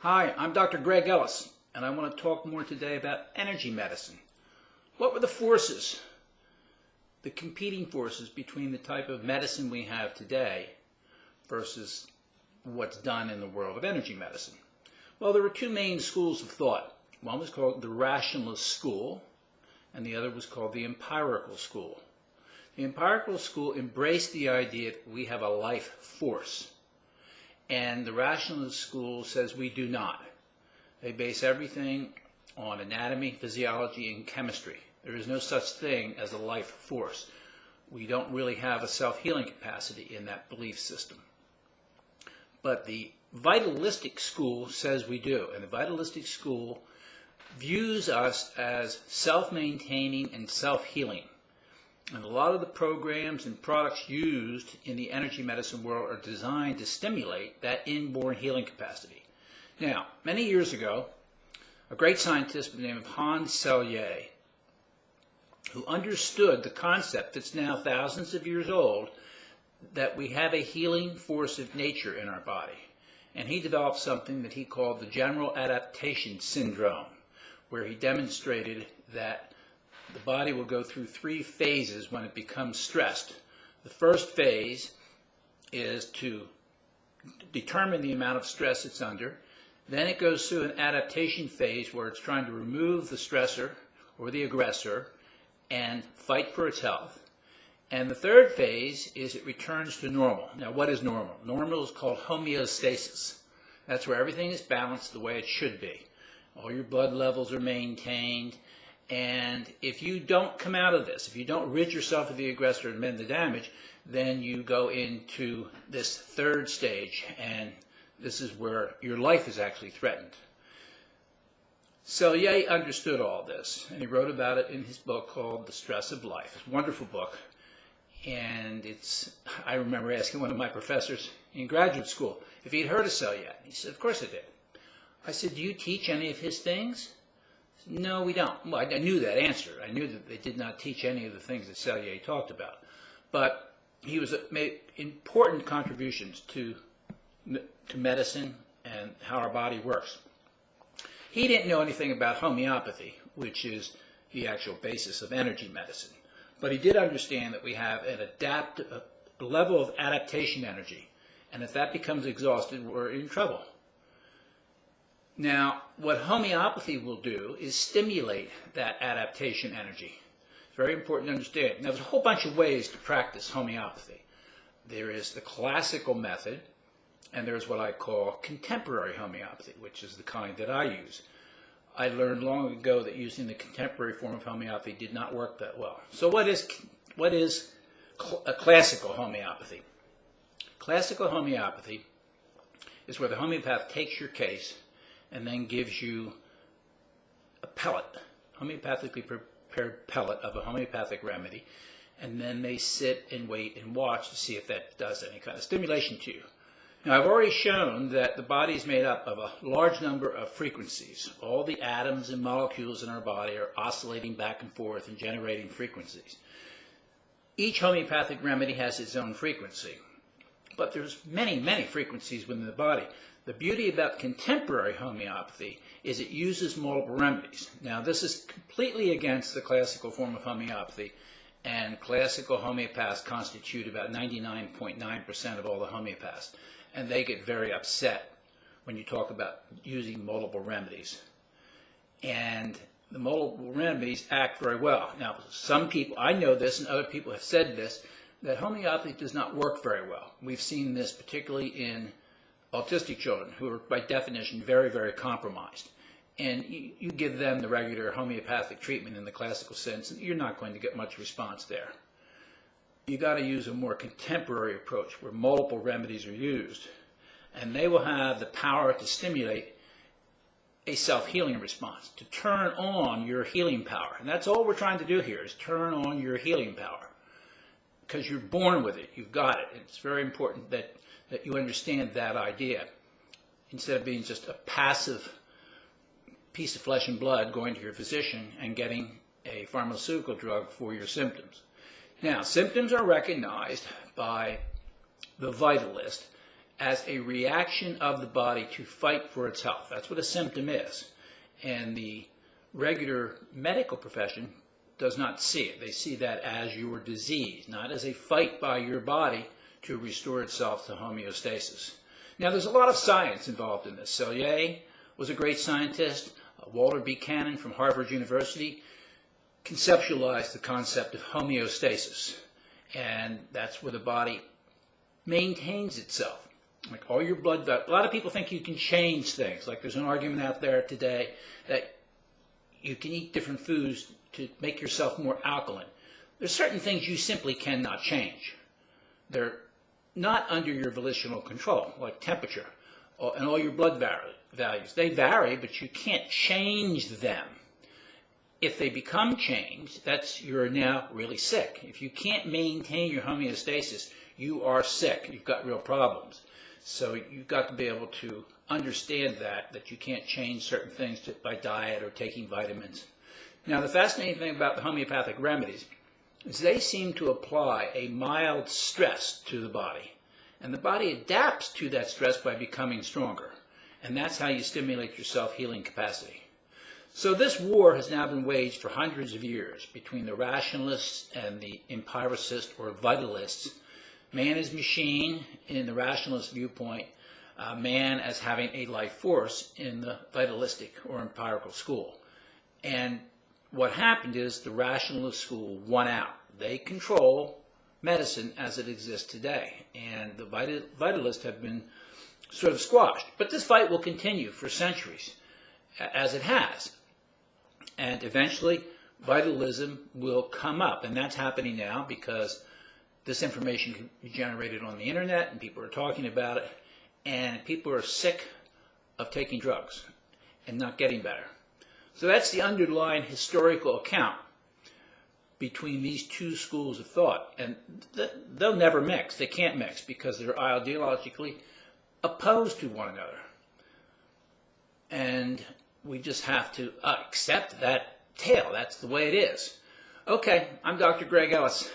Hi, I'm Dr. Greg Ellis, and I want to talk more today about energy medicine. What were the forces, the competing forces between the type of medicine we have today versus what's done in the world of energy medicine? Well, there were two main schools of thought. One was called the rationalist school, and the other was called the empirical school. The empirical school embraced the idea that we have a life force. And the rationalist school says we do not. They base everything on anatomy, physiology, and chemistry. There is no such thing as a life force. We don't really have a self-healing capacity in that belief system. But the vitalistic school says we do. And the vitalistic school views us as self-maintaining and self-healing. And a lot of the programs and products used in the energy medicine world are designed to stimulate that inborn healing capacity. Now, many years ago, a great scientist by the name of Hans Selye, who understood the concept that's now thousands of years old, that we have a healing force of nature in our body. And he developed something that he called the general adaptation syndrome, where he demonstrated that the body will go through three phases when it becomes stressed. The first phase is to determine the amount of stress it's under. Then it goes through an adaptation phase where it's trying to remove the stressor or the aggressor and fight for its health. And the third phase is it returns to normal. Now, what is normal? Normal is called homeostasis. That's where everything is balanced the way it should be. All your blood levels are maintained. And if you don't come out of this, if you don't rid yourself of the aggressor and mend the damage, then you go into this third stage, and this is where your life is actually threatened. Selye understood all this, and he wrote about it in his book called The Stress of Life. It's a wonderful book, and I remember asking one of my professors in graduate school if he'd heard of Selye. He said, "Of course I did." I said, "Do you teach any of his things?" No, we don't. Well, I knew that answer. I knew that they did not teach any of the things that Selye talked about. But he made important contributions to medicine and how our body works. He didn't know anything about homeopathy, which is the actual basis of energy medicine. But he did understand that we have a level of adaptation energy. And if that becomes exhausted, we're in trouble. Now, what homeopathy will do is stimulate that adaptation energy. It's very important to understand. Now, there's a whole bunch of ways to practice homeopathy. There is the classical method, and there's what I call contemporary homeopathy, which is the kind that I use. I learned long ago that using the contemporary form of homeopathy did not work that well. So what is a classical homeopathy? Classical homeopathy is where the homeopath takes your case and then gives you a pellet, homeopathically prepared pellet of a homeopathic remedy, and then they sit and wait and watch to see if that does any kind of stimulation to you. Now, I've already shown that the body is made up of a large number of frequencies. All the atoms and molecules in our body are oscillating back and forth and generating frequencies. Each homeopathic remedy has its own frequency, but there's many, many frequencies within the body. The beauty about contemporary homeopathy is it uses multiple remedies. Now, this is completely against the classical form of homeopathy, and classical homeopaths constitute about 99.9% of all the homeopaths, and they get very upset when you talk about using multiple remedies. And the multiple remedies act very well. Now, some people, I know this, and other people have said this, that homeopathy does not work very well. We've seen this particularly in autistic children who are, by definition, very, very compromised. And you give them the regular homeopathic treatment in the classical sense, and you're not going to get much response there. You got to use a more contemporary approach where multiple remedies are used, and they will have the power to stimulate a self-healing response, to turn on your healing power. And that's all we're trying to do here, is turn on your healing power, because you're born with it. You've got it. It's very important that you understand that idea, instead of being just a passive piece of flesh and blood going to your physician and getting a pharmaceutical drug for your symptoms. Now, symptoms are recognized by the vitalist as a reaction of the body to fight for its health. That's what a symptom is. And the regular medical profession does not see it. They see that as your disease, not as a fight by your body to restore itself to homeostasis. Now, there's a lot of science involved in this. Selye was a great scientist. Walter Buchanan from Harvard University conceptualized the concept of homeostasis. And that's where the body maintains itself. Like all your blood, a lot of people think you can change things. Like there's an argument out there today that you can eat different foods to make yourself more alkaline. There's certain things you simply cannot change. They're not under your volitional control, like temperature and all your blood values. They vary, but you can't change them. If they become changed, you're now really sick. If you can't maintain your homeostasis, you are sick. You've got real problems. So you've got to be able to understand that you can't change certain things by diet or taking vitamins. Now, the fascinating thing about the homeopathic remedies is they seem to apply a mild stress to the body. And the body adapts to that stress by becoming stronger. And that's how you stimulate your self-healing capacity. So this war has now been waged for hundreds of years between the rationalists and the empiricists or vitalists. Man is machine in the rationalist viewpoint, man as having a life force in the vitalistic or empirical school. And what happened is the rationalist school won out. They control medicine as it exists today, and the vitalists have been sort of squashed. But this fight will continue for centuries, as it has. And eventually, vitalism will come up, and that's happening now because this information can be generated on the internet, and people are talking about it, and people are sick of taking drugs and not getting better. So that's the underlying historical account between these two schools of thought. And they'll never mix. They can't mix because they're ideologically opposed to one another. And we just have to accept that tale. That's the way it is. Okay, I'm Dr. Greg Ellis.